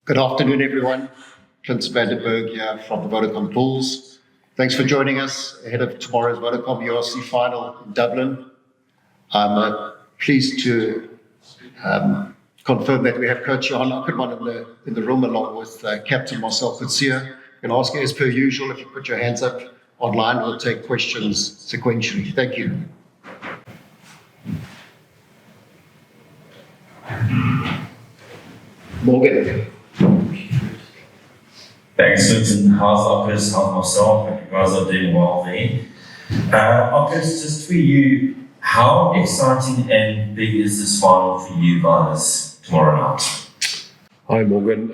Good afternoon, everyone. Clint Vandenberg here from the Vodacom Bulls. Thanks for joining us ahead of tomorrow's Vodacom URC final in Dublin. I'm pleased to confirm that we have Coach Johan Ackermann in the room along with Captain Marcell Coetzee. You can ask as per usual. If you put your hands up online, we'll take questions sequentially. Thank you. Morgan. Thanks, Luton. How's Ockers? How's myself? Hope you guys are doing well there. Ockers, just for you, how exciting and big is this final for you guys tomorrow night? Hi, Morgan.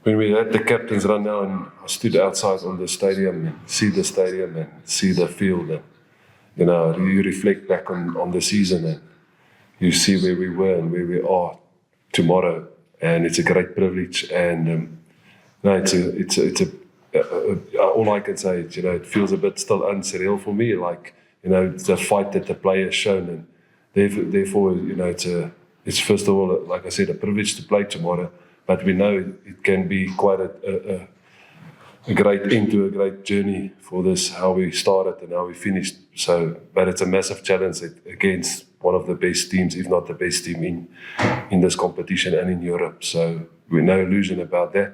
When we had the captain's run now and I stood outside on the stadium and see the stadium and see the field, and you reflect back on the season and you see where we were and where we are tomorrow, and it's a great privilege. And all I can say is, it feels a bit still unsurreal for me. It's the fight that the players shown, and therefore, it's first of all, like I said, a privilege to play tomorrow. But we know it can be quite a great end to a great journey for this, how we started and how we finished. But it's a massive challenge against one of the best teams, if not the best team in this competition and in Europe. So we're no illusion about that.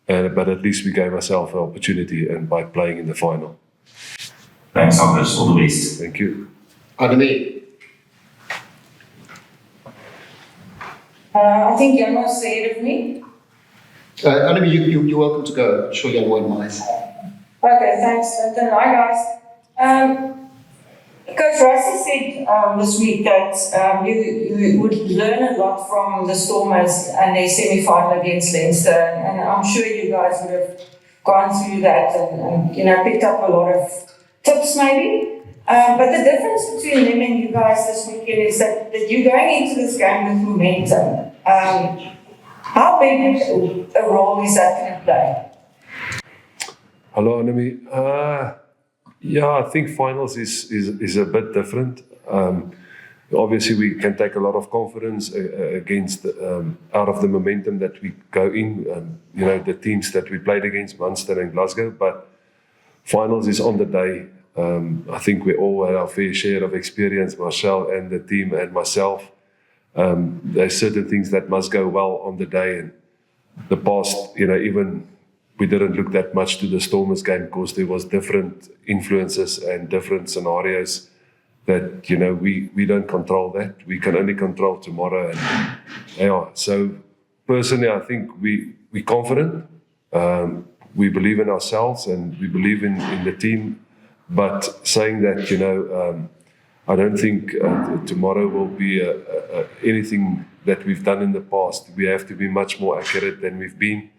But at least we gave ourselves an opportunity and by playing in the final. Thanks, Ockers. All the best. Thank you. Annemie. I think Jan was ahead of me. Annemie, you're welcome to go. I'm sure Jan won't mind. Okay, thanks, Linton. Hi, guys. Coach Rossi said this week that you would learn a lot from the Stormers and their semi-final against Leinster, and I'm sure you guys would have gone through that and picked up a lot of tips maybe. But the difference between them and you guys this weekend is that you're going into this game with momentum. How big a role is that going to play? Hello, Annemie. I think finals is a bit different. Obviously, we can take a lot of confidence out of the momentum that we go in. The teams that we played against, Munster and Glasgow. But finals is on the day. I think we all had our fair share of experience, Marcell and the team and myself. There's certain things that must go well on the day. And the past, even we didn't look that much to the Stormers game because there was different influences and different scenarios that, we don't control that. We can only control tomorrow. And so personally, I think we're confident. We believe in ourselves and we believe in the team. But saying that, I don't think tomorrow will be anything that we've done in the past. We have to be much more accurate than we've been.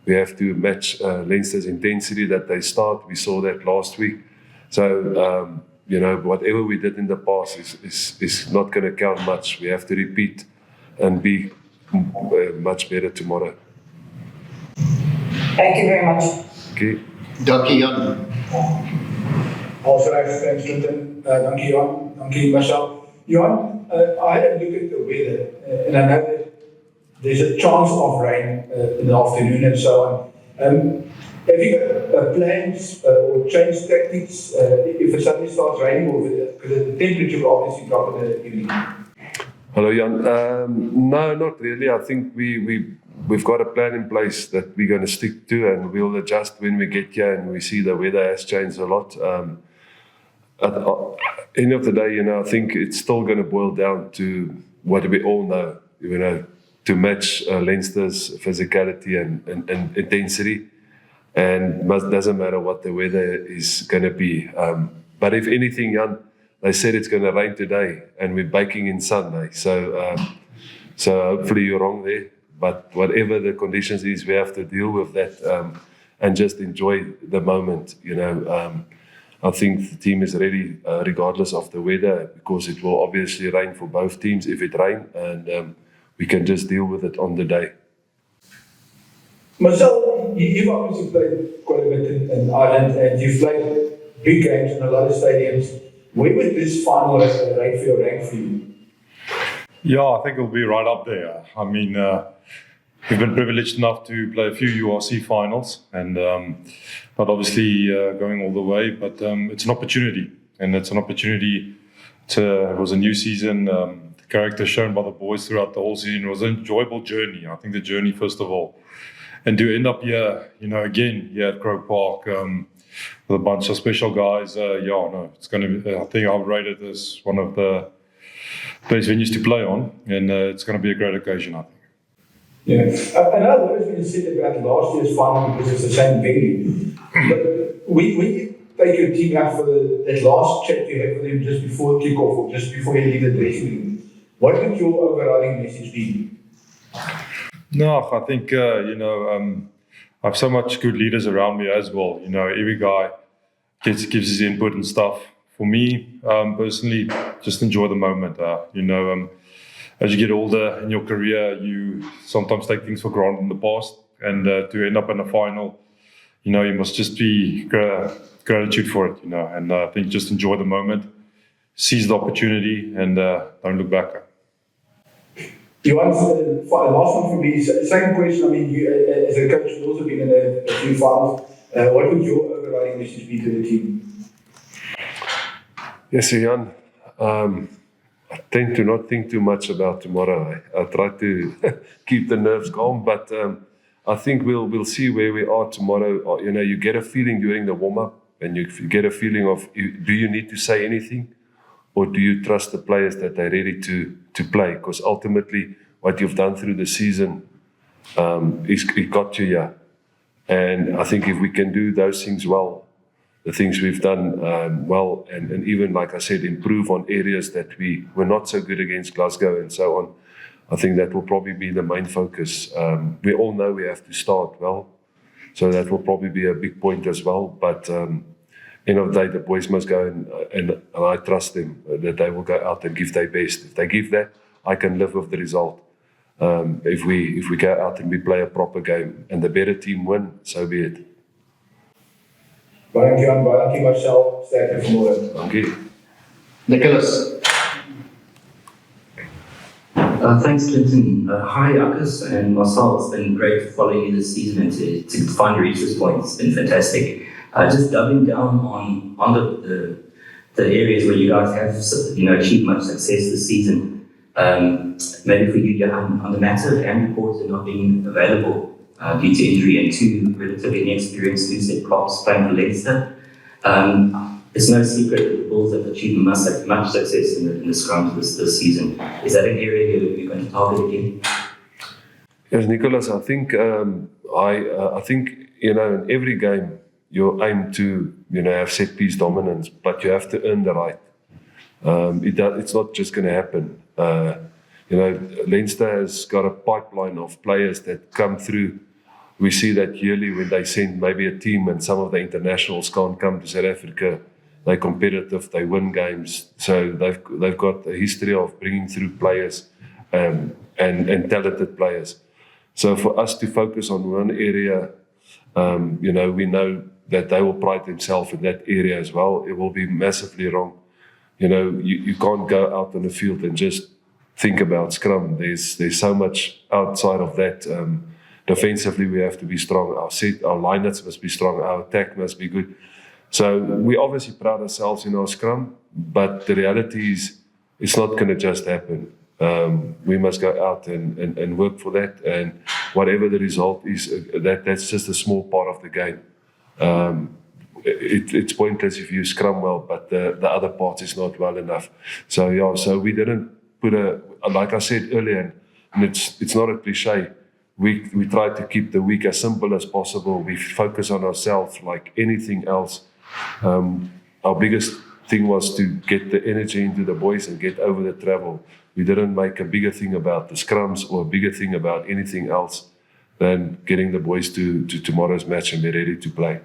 We have to match Leinster's intensity that they start. We saw that last week. So, whatever we did in the past is not going to count much. We have to repeat and be much better tomorrow. Thank you very much. Okay. Dankie, Jan. Also, thanks, Linton. Dankie, Johan. Dankie, Marcell. Johan, I had a look at the weather, and I know that there's a chance of rain in the afternoon and so on. Have you got plans or change tactics if it suddenly starts raining over there? Because the temperature will obviously drop in the evening. Hello, Jan. No, not really. I think we've got a plan in place that we're going to stick to, and we'll adjust when we get here and we see the weather has changed a lot. At the end of the day, I think it's still going to boil down to what we all know, to match Leinster's physicality and intensity. And it doesn't matter what the weather is going to be. But if anything, Jan, they said it's going to rain today and we're baking in Sunday. So hopefully you're wrong there. But whatever the conditions is, we have to deal with that and just enjoy the moment. I think the team is ready regardless of the weather, because it will obviously rain for both teams if it rains, and we can just deal with it on the day. Marcell, you've obviously played quite a bit in Ireland, and you've played big games in a lot of stadiums. Where would this final rate for your rank for you? Yeah, I think it'll be right up there. I mean, we've been privileged enough to play a few URC finals, and not obviously going all the way, but it's an opportunity, and it's an opportunity to. It was a new season. The character shown by the boys throughout the whole season was an enjoyable journey. I think the journey, first of all, and to end up here, again here at Croke Park with a bunch of special guys. It's going to be. I think I'll rate it as one of the best venues to play on, and it's going to be a great occasion, I think. Yeah, I know what has been said about last year's final because it's the same venue. But we take your team out for that last chat you had with them just before kickoff or just before you leave the dressing room. What would your overriding message be? No, I think, I have so much good leaders around me as well. Every guy gives his input and stuff. For me, personally, just enjoy the moment. As you get older in your career, you sometimes take things for granted in the past. And to end up in a final, you must just be gratitude for it, And I think just enjoy the moment, seize the opportunity, and don't look back. Johan, last one for me. Second question, you as a coach, you've also been in a few finals. What would your overriding message be to the team? Yes, Johan. I tend to not think too much about tomorrow. I try to keep the nerves calm, but I think we'll see where we are tomorrow. You get a feeling during the warm-up, and you get a feeling of, do you need to say anything, or do you trust the players that they're ready to play? Because ultimately, what you've done through the season, it got you here. And I think if we can do those things well, the things we've done well, and even, like I said, improve on areas that we were not so good against Glasgow and so on, I think that will probably be the main focus. We all know we have to start well, so that will probably be a big point as well. But end of the day, the boys must go, and I trust them that they will go out and give their best. If they give that, I can live with the result. If we go out and we play a proper game and the better team win, so be it. Baie dankie Marcell, sterkte vanmôre. Dankie. Nicholas. Thanks, Clinton. Hi, Akis and Marcell. It's been great following you this season and to finally reach this point. It's been fantastic. Just doubling down on the areas where you guys have achieved much success this season. Maybe for you, Johan, on the matter of hand reports not being available due to injury and two relatively inexperienced loosehead props playing for Leinster. It's no secret that the Bulls have achieved much success in the scrums this season. Is that an area you're going to target again? Yes, Nicholas, I think I think in every game you aim to have set piece dominance, but you have to earn the right. It's not just going to happen. Leinster has got a pipeline of players that come through. We see that yearly when they send maybe a team and some of the internationals can't come to South Africa. They're competitive, they win games. So they've got a history of bringing through players and talented players. So for us to focus on one area, we know that they will pride themselves in that area as well. It will be massively wrong. You can't go out on the field and just think about scrum. There's so much outside of that. Defensively, we have to be strong. Our lineouts must be strong. Our attack must be good. So we obviously pride ourselves in our scrum, but the reality is it's not going to just happen. We must go out and work for that. And whatever the result is, that's just a small part of the game. It's pointless if you scrum well, but the other part is not well enough. So we didn't put like I said earlier, and it's not a cliche. We try to keep the week as simple as possible. We focus on ourselves like anything else. Our biggest thing was to get the energy into the boys and get over the travel. We didn't make a bigger thing about the scrums or a bigger thing about anything else than getting the boys to tomorrow's match and be ready to play.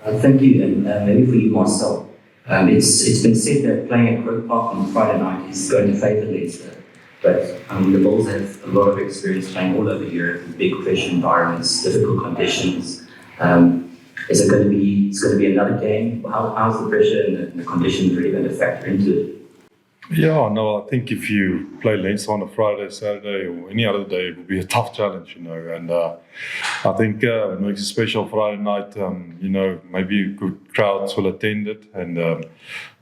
Thank you, and maybe for you, Marcell. It's been said that playing at Croke Park on Friday night is going to favour Leinster, but the Bulls have a lot of experience playing all over Europe in big pressure environments, difficult conditions. Is it going to be? It's going to be another game. How's the pressure and the conditions really going to factor into it? Yeah, no, I think if you play Leinster on a Friday, Saturday, or any other day, it would be a tough challenge, And I think it makes a special Friday night. Maybe good crowds will attend it, and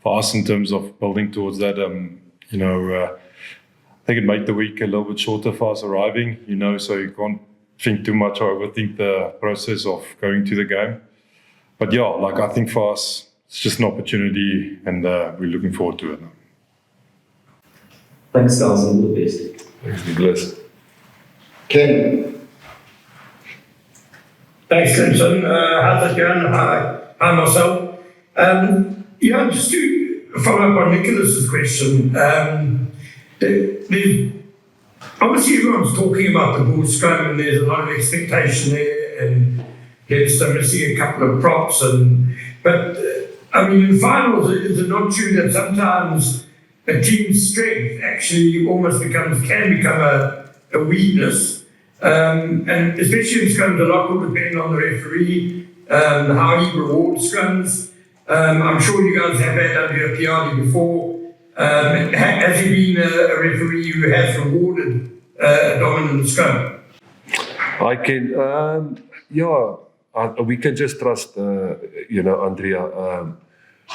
for us, in terms of building towards that, I think it made the week a little bit shorter for us arriving. So you can't think too much or overthink the process of going to the game. But yeah, I think for us, it's just an opportunity, and we're looking forward to it. Thanks, guys, and all the best. Thanks, Nicholas. Ken, Thanks, Clinton. How's it going? Hi, Marcell. Just to follow up on Nicholas's question, obviously everyone's talking about the Bulls scrum, and there's a lot of expectation there, and Leinster missing a couple of props, but in finals, is it not true that sometimes a team's strength actually almost can become a weakness, and especially in scrums, a lot will depend on the referee, how he rewards scrums. I'm sure you guys have had under Piani before. Has he been a referee who has rewarded a dominant scrum? I can, we can just trust, Andrea.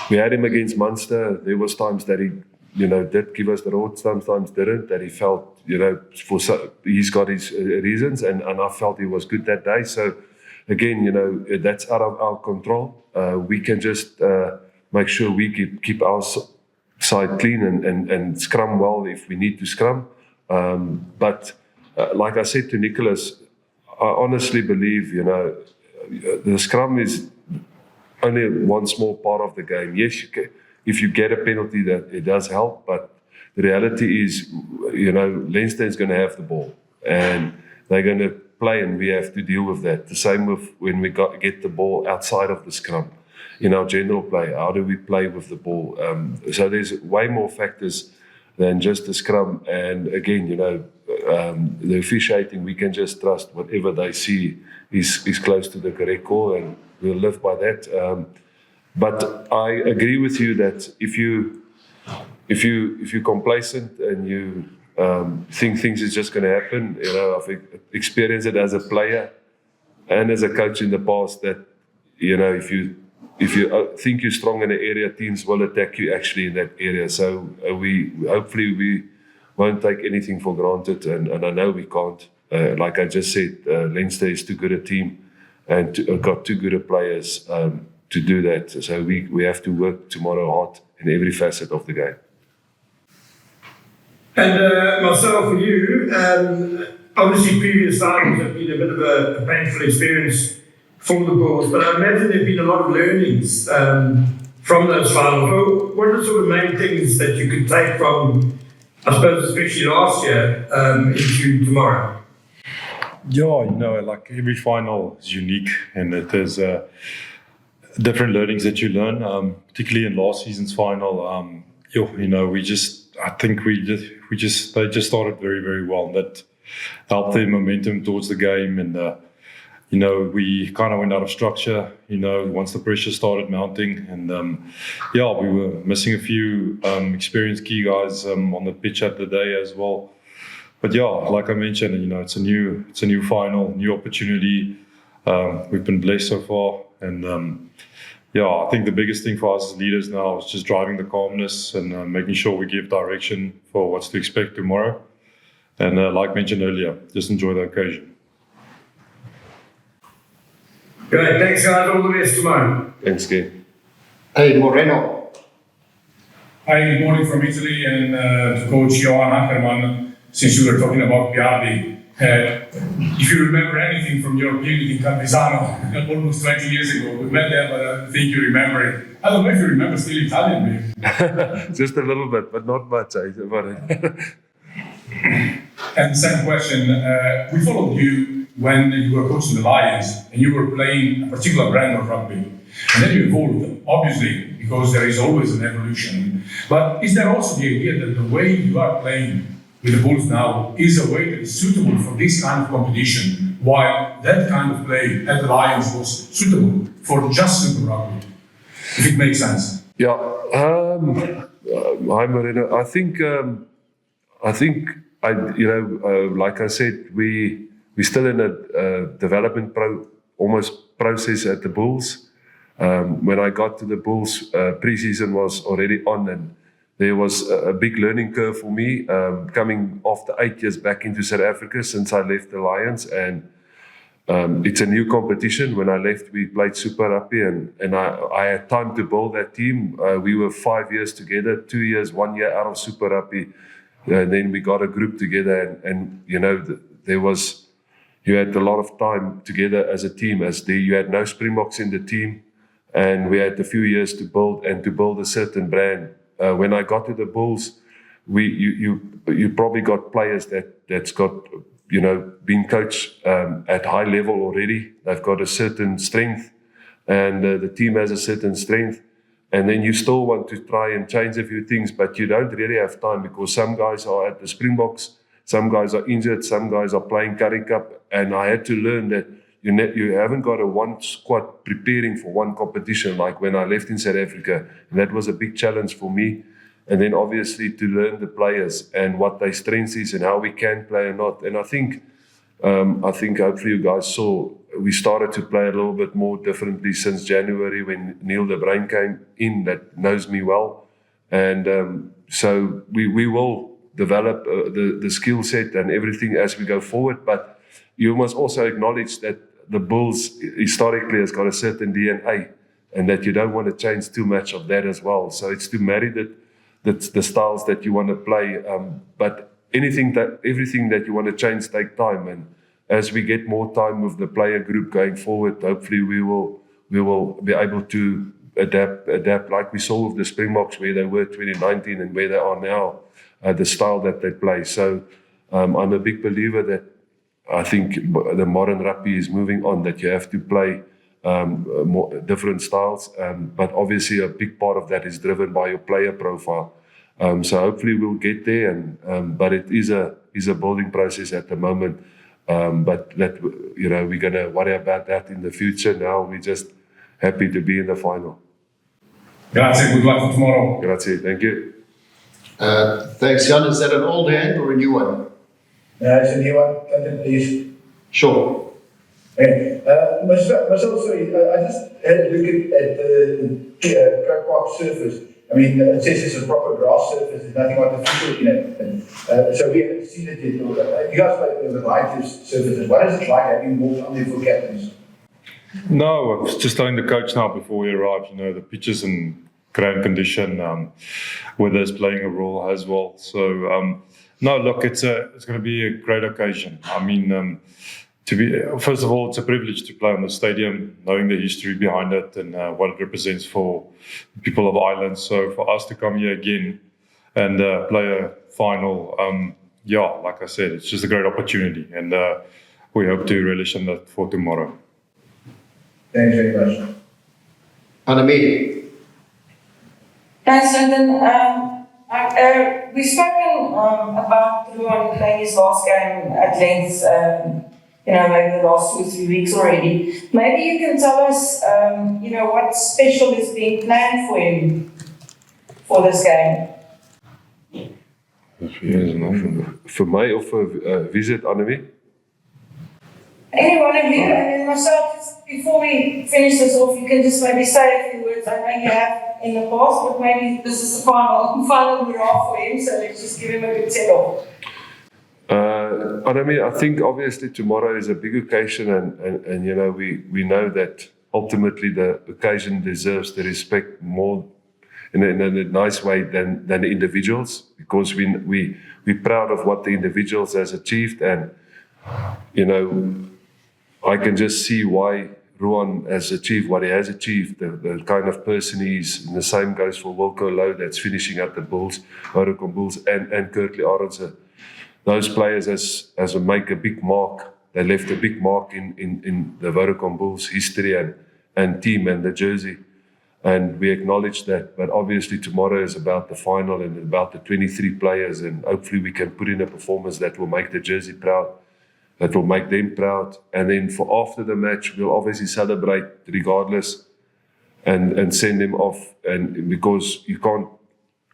We had him against Munster. There was times that he, did give us the reward, sometimes didn't, that he felt, he's got his reasons, and I felt he was good that day. So, again, that's out of our control. We can just make sure we keep our side clean and scrum well if we need to scrum. But like I said to Nicholas, I honestly believe, the scrum is only one small part of the game. Yes, if you get a penalty, that it does help, but the reality is, Leinster is going to have the ball, and they're going to play, and we have to deal with that. The same with when we get the ball outside of the scrum. In our general play, how do we play with the ball? So there's way more factors than just the scrum. And again, the officiating, we can just trust whatever they see is close to the correct call, and we'll live by that. But I agree with you that if you're complacent and you think things is just going to happen, I've experienced it as a player and as a coach in the past that, if you think you're strong in an area, teams will attack you actually in that area. So hopefully we won't take anything for granted, and I know we can't. Like I just said, Leinster is too good a team and got too good a players to do that. So we have to work tomorrow hard in every facet of the game. And Marcell, for you, obviously previous finals have been a bit of a painful experience for the Bulls, but I imagine there have been a lot of learnings from those finals. So what are the sort of main things that you could take from, I suppose, especially last year, into tomorrow? Yeah, every final is unique, and there's different learnings that you learn, particularly in last season's final. They just started very, very well. That helped their momentum towards the game, and we kind of went out of structure. Once the pressure started mounting, and we were missing a few experienced key guys on the pitch at the day as well. But like I mentioned, it's a new final, new opportunity. We've been blessed so far, and I think the biggest thing for us as leaders now is just driving the calmness and making sure we give direction for what's to expect tomorrow. And like mentioned earlier, just enjoy the occasion. Great, thanks guys, all the best tomorrow. Thanks, Ken. Hey, Moreno. Hi, good morning from Italy, and to Coach Johan Ackermann, since you were talking about Piardi. If you remember anything from your period in Campisano, almost 20 years ago, we met there, but I don't think you remember it. I don't know if you remember still Italian, maybe. Just a little bit, but not much. And the second question, we followed you when you were coaching the Lions, and you were playing a particular brand of rugby. And then you evolved, obviously, because there is always an evolution. But is there also the idea that the way you are playing with the Bulls now is a way that is suitable for this kind of competition, while that kind of play at the Lions was suitable for just simple rugby, if it makes sense? Yeah, Hi Marina. I think like I said, we're still in a development process at the Bulls. When I got to the Bulls, pre-season was already on, and there was a big learning curve for me coming after 8 years back into South Africa since I left the Lions. And it's a new competition. When I left, we played Super Rugby, and I had time to build that team. We were 5 years together, 2 years, 1 year out of Super Rugby. And then we got a group together, and you had a lot of time together as a team. You had no Springboks in the team, and we had a few years to build a certain brand. When I got to the Bulls, you probably got players that's got been coached at high level already. They've got a certain strength, and the team has a certain strength. And then you still want to try and change a few things, but you don't really have time because some guys are at the Springboks, some guys are injured, some guys are playing Currie Cup. And I had to learn that you haven't got a one squad preparing for one competition like when I left in South Africa. And that was a big challenge for me. And then obviously to learn the players and what their strengths is and how we can play or not. And I think hopefully you guys saw we started to play a little bit more differently since January when Neil de Bruin came in, that knows me well. And so we will develop the skill set and everything as we go forward. But you must also acknowledge that the Bulls historically has got a certain DNA and that you don't want to change too much of that as well. So it's to marry the styles that you want to play. But everything that you want to change take time. And as we get more time with the player group going forward, hopefully we will be able to adapt like we saw with the Springboks where they were 2019 and where they are now, the style that they play. So I'm a big believer that I think the modern rugby is moving on, that you have to play more different styles. But obviously a big part of that is driven by your player profile. So hopefully we'll get there, but it is a building process at the moment. But that we're going to worry about that in the future. Now we're just happy to be in the final. Grazie, good luck for tomorrow. Grazie, thank you. Thanks, Jan. Is that an old hand or a new one? No, it's a new one. Clinton, please. Sure. Hey, Marcell, sorry, I just had a look at the Croke Park surface. I mean, it says it's a proper grass surface, there's nothing artificial in it. So we haven't seen it yet. You guys play with lighter surfaces. What is it like having walked on there for captains? No, I was just telling the coach now before we arrived, the pitches in ground condition, weather is playing a role as well. So, no, look, it's going to be a great occasion. I mean, first of all, it's a privilege to play on the stadium, knowing the history behind it and what it represents for people of Ireland. So for us to come here again and play a final, like I said, it's just a great opportunity, and we hope to relish in that for tomorrow. Thanks very much. Annemie. Thanks, Lyndon. We've spoken about Ruan playing his last game at length, maybe the last 2 or 3 weeks already. Maybe you can tell us, what special is being planned for him for this game? For mij of wie zit Annemie? Any one of you, and then myself, just before we finish this off, you can just maybe say a few words. I know you have in the past, but maybe this is the final hurrah for him, so let's just give him a good set-off. Annemie, I think obviously tomorrow is a big occasion, and we know that ultimately the occasion deserves the respect more in a nice way than the individuals, because we're proud of what the individuals has achieved, and I can just see why Ruan has achieved what he has achieved, the kind of person he is. And the same goes for Wilco Louw, that's finishing at the Bulls, Vodacom Bulls, and Kirkley Arendse. Those players as make a big mark. They left a big mark in the Vodacom Bulls history and team and the jersey. And we acknowledge that. But obviously tomorrow is about the final and about the 23 players. And hopefully we can put in a performance that will make the jersey proud, that will make them proud. And then for after the match, we'll obviously celebrate regardless and send them off. And because you can't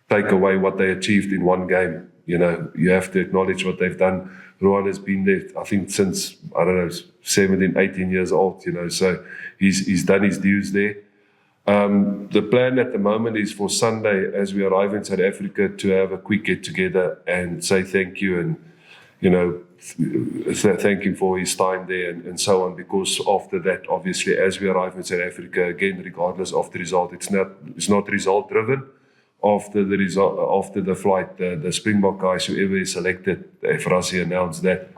take away what they achieved in one game. You know, you have to acknowledge what they've done. Johan has been there, I think, since, 17, 18 years old, you know, so he's done his dues there. The plan at the moment is for Sunday, as we arrive in South Africa, to have a quick get-together and say thank you and, you know, thank him for his time there and so on, because after that, obviously, as we arrive in South Africa, again, regardless of the result, it's not result-driven. After the flight, the Springbok guys, whoever is selected, if Rassie announced that,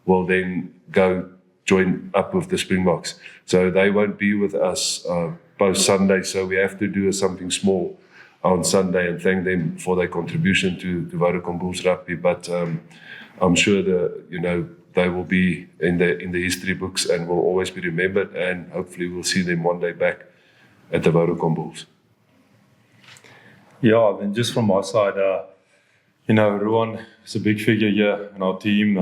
will then go join up with the Springboks. So they won't be with us post Sunday. So we have to do something small on Sunday and thank them for their contribution to Vodacom Bulls Rugby. But I'm sure they will be in the history books and will always be remembered. And hopefully we'll see them one day back at the Vodacom Bulls. Yeah, then just from my side, Johan is a big figure here in our team.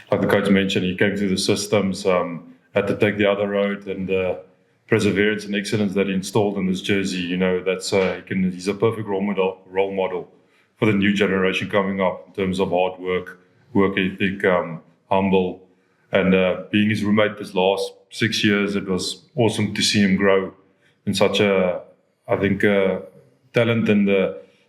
Like the coach mentioned, he came through the systems, had to take the other road, and the perseverance and excellence that he installed in this jersey, he's a perfect role model for the new generation coming up in terms of hard work ethic, humble, and being his roommate this last 6 years, it was awesome to see him grow in such talent, and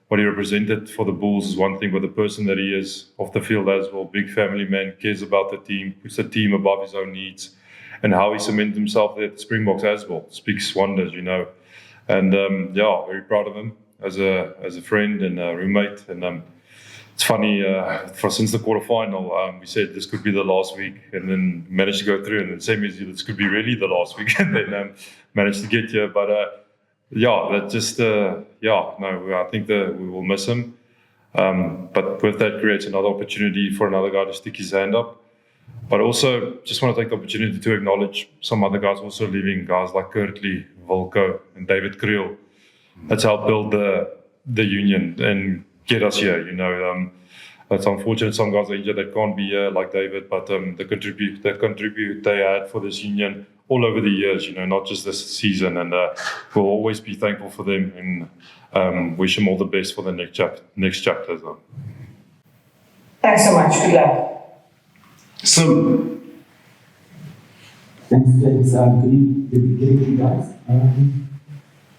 what he represented for the Bulls is one thing, but the person that he is off the field as well, big family man, cares about the team, puts the team above his own needs, and how he cemented himself at the Springboks as well speaks wonders, And very proud of him as a friend and a roommate. And it's funny, since the quarterfinal, we said this could be the last week, and then managed to go through, and then same as you, this could be really the last week, and then managed to get here, but. I think that we will miss him. But with that creates another opportunity for another guy to stick his hand up. But also just want to take the opportunity to acknowledge some other guys also leaving, guys like Kurtley, Volko, and David Creel. That's helped build the union and get us here, It's unfortunate some guys are injured that can't be here like David, but the contribute they had for this union all over the years, not just this season, and we'll always be thankful for them and wish them all the best for the next chapter. Thanks so much. Good luck. So, Thanks, Flex. Good evening, guys.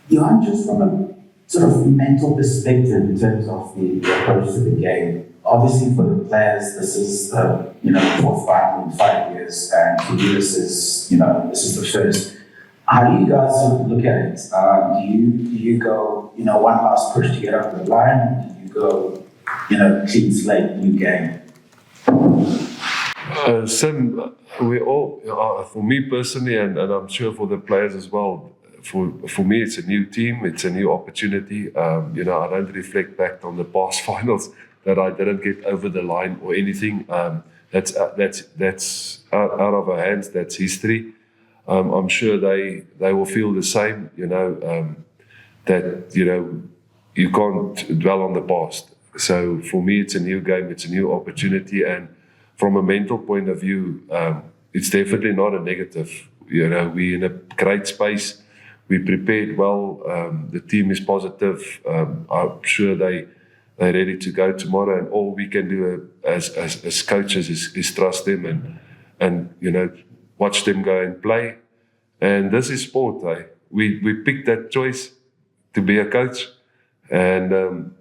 Johan, just from a sort of mental perspective in terms of the approach to the game, obviously for the players, this is the fourth final in 5 years, and for you this is the first. How do you guys sort of look at it? Do you go one last push to get up the line? Do you go clean slate, new game? Sim, we all, for me personally, and I'm sure for the players as well, for me it's a new team, it's a new opportunity. I don't reflect back on the past finals that I didn't get over the line or anything. That's out of our hands. That's history. I'm sure they will feel the same. That you can't dwell on the past. So for me, it's a new game. It's a new opportunity, and from a mental point of view, it's definitely not a negative. We're in a great space. We prepared well. The team is positive. I'm sure they're ready to go tomorrow, and all we can do as coaches is trust them and watch them go and play. And this is sport. We picked that choice to be a coach, and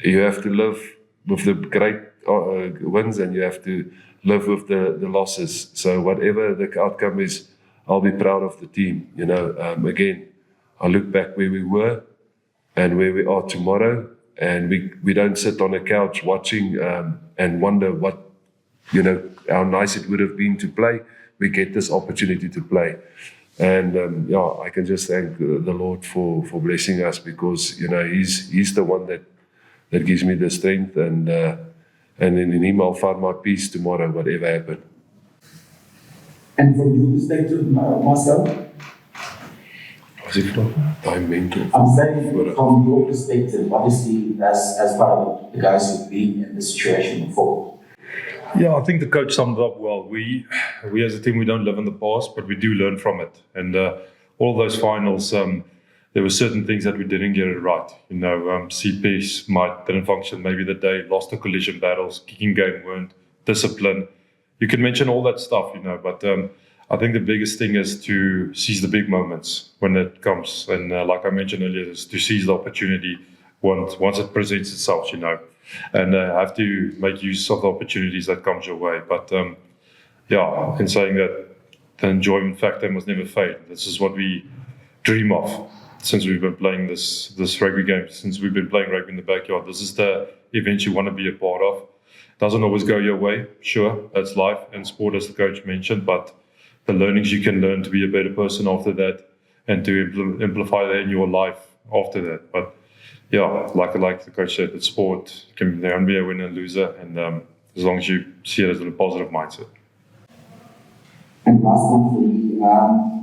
you have to live with the great wins, and you have to live with the losses. So whatever the outcome is, I'll be proud of the team. Again, I look back where we were and where we are tomorrow. And we don't sit on a couch watching and wonder what, how nice it would have been to play. We get this opportunity to play. And I can just thank the Lord for blessing us, because, He's the one that gives me the strength, and in Him I'll find my peace tomorrow, whatever happens. And from your perspective, Marcell? I'm saying from your perspective, obviously as part of the guys who've been in this situation before. Yeah, I think the coach summed it up well. We as a team, we don't live in the past, but we do learn from it. And all those finals, there were certain things that we didn't get it right. CPs didn't function maybe the day, lost the collision battles, kicking game weren't, discipline. You can mention all that stuff, but I think the biggest thing is to seize the big moments when it comes. And like I mentioned earlier, is to seize the opportunity once it presents itself, and have to make use of the opportunities that comes your way. But in saying that, the enjoyment factor must never fade. This is what we dream of since we've been playing this rugby game, since we've been playing rugby in the backyard. This is the event you want to be a part of. Doesn't always go your way, sure, that's life and sport, as the coach mentioned, but the learnings you can learn to be a better person after that and to amplify that in your life after that. But like the coach said, it's sport. There can be a winner and loser, and as long as you see it as a positive mindset. And last one for me,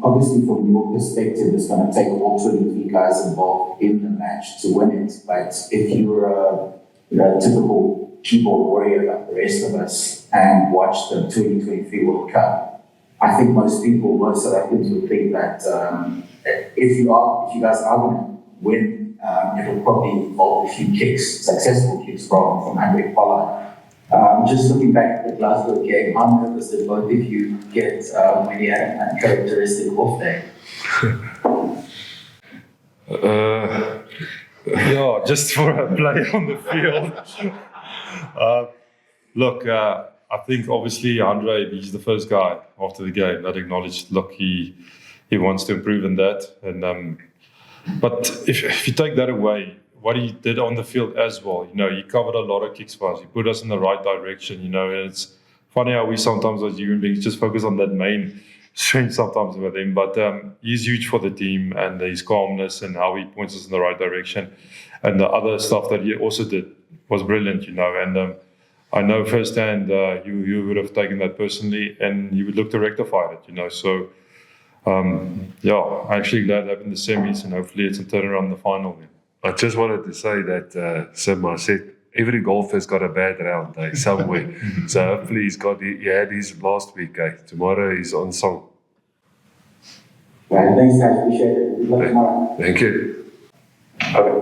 obviously from your perspective, it's going to take all 23 guys involved in the match to win it. But if you're a typical keyboard warrior like the rest of us and watch the 2023 World Cup, I think most South Africans would think that if you guys are going to win, it'll probably involve a few successful kicks from Andre Pollard. Just looking back at the Glasgow game, how nervous did both of you get when you had an uncharacteristic off day? Just for a play on the field. I think obviously Andre, he's the first guy after the game that acknowledged, he wants to improve in that. And but if you take that away, what he did on the field as well, he covered a lot of kicks for us. He put us in the right direction, and it's funny how we sometimes as human beings just focus on that main strength sometimes with him. But he's huge for the team, and his calmness and how he points us in the right direction. And the other stuff that he also did was brilliant, and I know firsthand you would have taken that personally, and you would look to rectify it, So, I'm actually glad having the semis, and hopefully it's a turnaround in the final. I just wanted to say that Sim said every golfer's got a bad round somewhere. So hopefully he had his last week. Tomorrow he's on song. Right, thanks guys, appreciate it. Good luck tomorrow. Thank you. Okay.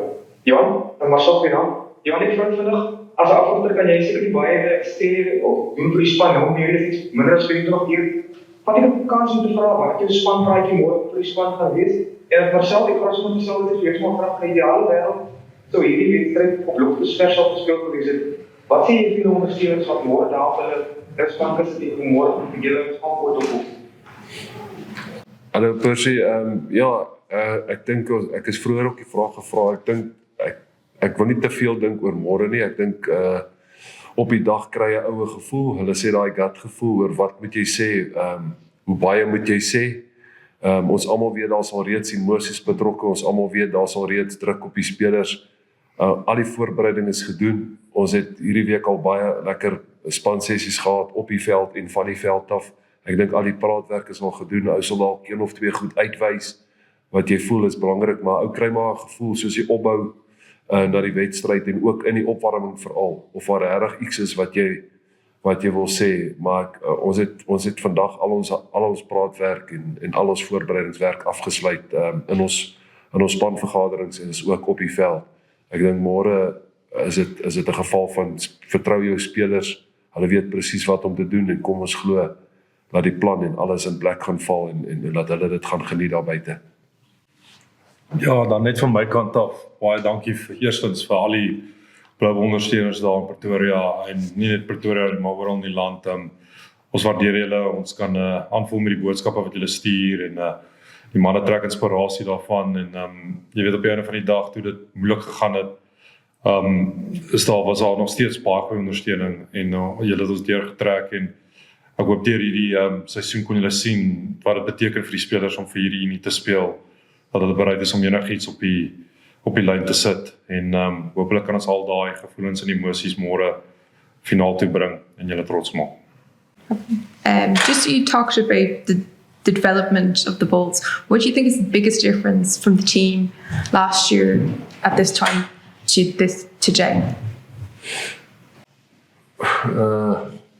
Johan, Marcell Coetzee. Johan, ek vra vandag, as 'n afronter kan jy seker nie baie sê of doen vir die span nou meer as iets minder as 20 keer. Wat ek 'n kans om te vra wat jou spanpraatjie môre vir die span gaan wees. En Marcell, ek vra sommer dieselfde as jy maar vra in die ideale wêreld sou hierdie wedstryd op Lugtesvers sal gespeel gewees het. Wat sê jy vir die ondersteuners wat môre daar vir hulle span is die môre vir julle span op? Hallo Percy, ek dink ek is vroeër ook die vraag gevra. Ek dink ek wil nie te veel dink oor môre nie. Ek dink op die dag kry jy 'n oue gevoel. Hulle sê daai gut gevoel oor wat moet jy sê, hoe baie moet jy sê. Ons almal weet daar sal reeds emosies betrokke. Ons almal weet daar sal reeds druk op die spelers. Al die voorbereiding is gedoen. Ons het hierdie week al baie lekker spansessies gehad op die veld en van die veld af. Ek dink al die praatwerk is al gedoen. Ou sal dalk 1 of 2 goed uitwys wat jy voel is belangrik, maar ou kry maar 'n gevoel soos die opbou na die wedstryd en ook in die opwarming veral, of waar regtig iets is wat jy wil sê. Maar ons het vandag al ons praatwerk en al ons voorbereidingswerk afgesluit in ons spanvergaderings en is ook op die veld. Ek dink môre is dit 'n geval van vertrou jou spelers. Hulle weet presies wat om te doen en kom ons glo dat die plan en alles in plek gaan val en dat hulle dit gaan geniet daar buite. Ja, dan net van my kant af, baie dankie eerstens vir al die blou ondersteuners daar in Pretoria, en nie net Pretoria nie, maar oral in die land. Ons waardeer julle, ons kan aanvoel met die boodskappe wat julle stuur, en die manne trek inspirasie daarvan, en jy weet op die einde van die dag, toe dit moeilik gegaan het, was daar nog steeds baie goeie ondersteuning, en julle het ons deurgetrek, en ek hoop deur hierdie seisoen kon julle sien wat dit beteken vir die spelers om vir hierdie unie te speel, dat hulle bereid is om enigiets op die lyn te sit, en hopelik kan ons al daai gevoelens en emosies môre finaal toe bring en julle trots maak. Just you talked about the development of the Bulls. What do you think is the biggest difference from the team last year at this time to today?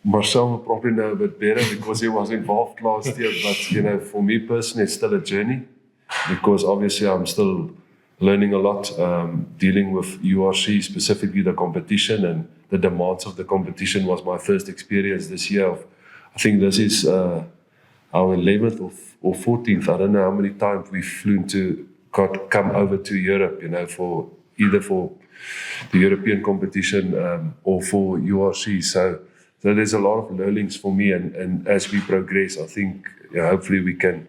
Marcell will probably know a bit better because he was involved last year, but for me personally, it's still a journey. because obviously I'm still learning a lot, dealing with URC, specifically the competition and the demands of the competition was my first experience this year. I think this is our 11th or 14th. I don't know how many times we've flown come over to Europe, for either for the European competition or for URC. So there's a lot of learnings for me, and as we progress, I think hopefully we can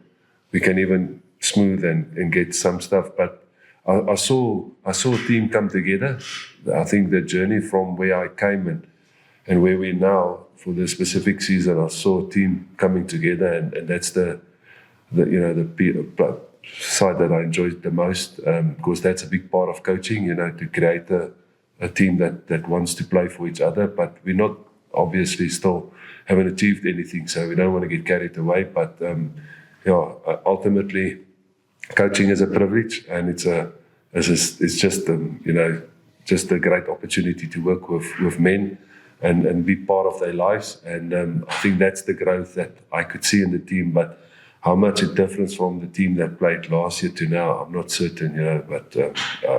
even smooth and get some stuff. But I saw a team come together. I think the journey from where I came and where we're now for the specific season, I saw a team coming together, and that's the side that I enjoyed the most, because that's a big part of coaching, to create a team that wants to play for each other. But we're not obviously still haven't achieved anything, so we don't want to get carried away. But ultimately, coaching is a privilege, and it's just just a great opportunity to work with men and be part of their lives. And I think that's the growth that I could see in the team. But how much it differs from the team that played last year to now, I'm not certain, but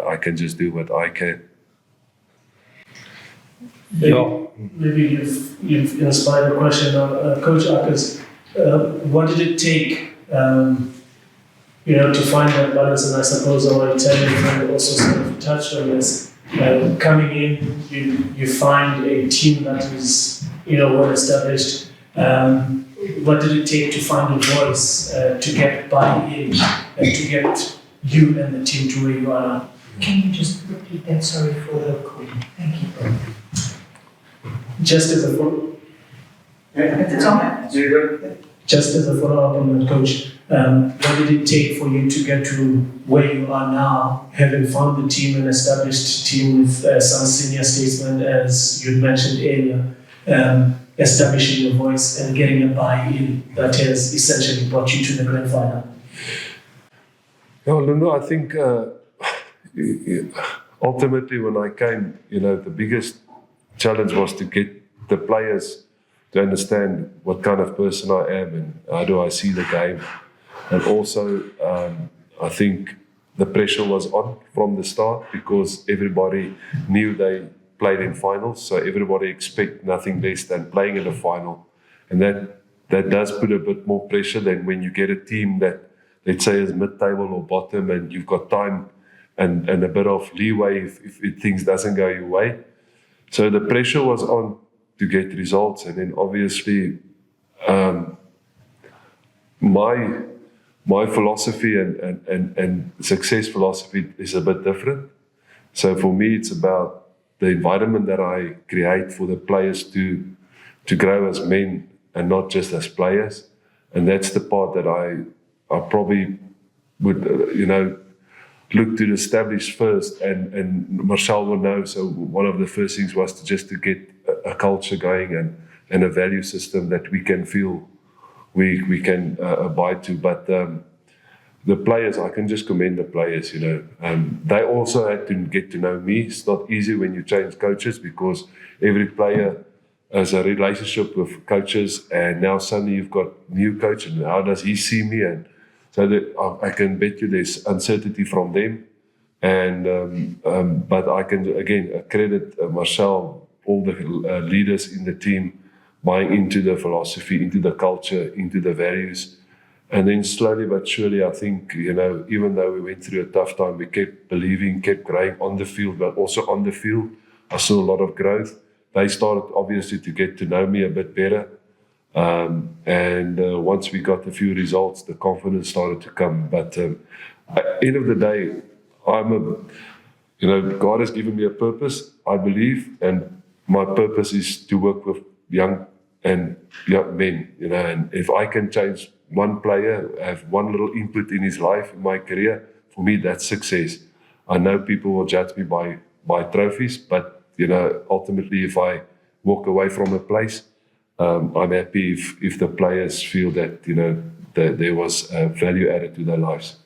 I can just do what I can. Maybe you've inspired a question, Coach Ackers. What did it take, to find that balance? And I suppose our Italian friend also sort of touched on this. Coming in, you find a team that is, well established. What did it take to find a voice, to get buy-in, and to get you and the team to where you are now? Can you just repeat that? Sorry for the recording. Thank you. Just as a follow-up. Just as a follow-up on that, Coach, what did it take for you to get to where you are now, having found the team, an established team with some senior statesmen, as you mentioned earlier, establishing your voice and getting a buy-in that has essentially brought you to the grand final? I think ultimately when I came, the biggest challenge was to get the players to understand what kind of person I am and how do I see the game. And also, I think the pressure was on from the start because everybody knew they played in finals, so everybody expect nothing less than playing in the final. And that does put a bit more pressure than when you get a team that, let's say, is mid-table or bottom and you've got time and a bit of leeway if things doesn't go your way. So the pressure was on to get results, and then obviously my philosophy and success philosophy is a bit different. So for me, it's about the environment that I create for the players to grow as men and not just as players, and that's the part that I probably would look to establish first, and Marcell will know. So one of the first things was to get a culture going and a value system that we can feel we can abide to. But the players, I can just commend the players. They also had to get to know me. It's not easy when you change coaches because every player has a relationship with coaches, and now suddenly you've got new coach, and how does he see me? And so I can bet you there's uncertainty from them. And but I can again credit Marcell, all the leaders in the team, buying into the philosophy, into the culture, into the values. And then slowly but surely, I think, even though we went through a tough time, we kept believing, kept growing on the field, but also on the field. I saw a lot of growth. They started obviously to get to know me a bit better. And once we got a few results, the confidence started to come. But at the end of the day, God has given me a purpose, I believe, and my purpose is to work with young men, and if I can change one player, have one little input in his life, in my career, for me, that's success. I know people will judge me by trophies, but, ultimately, if I walk away from a place, I'm happy if the players feel that, that there was value added to their lives.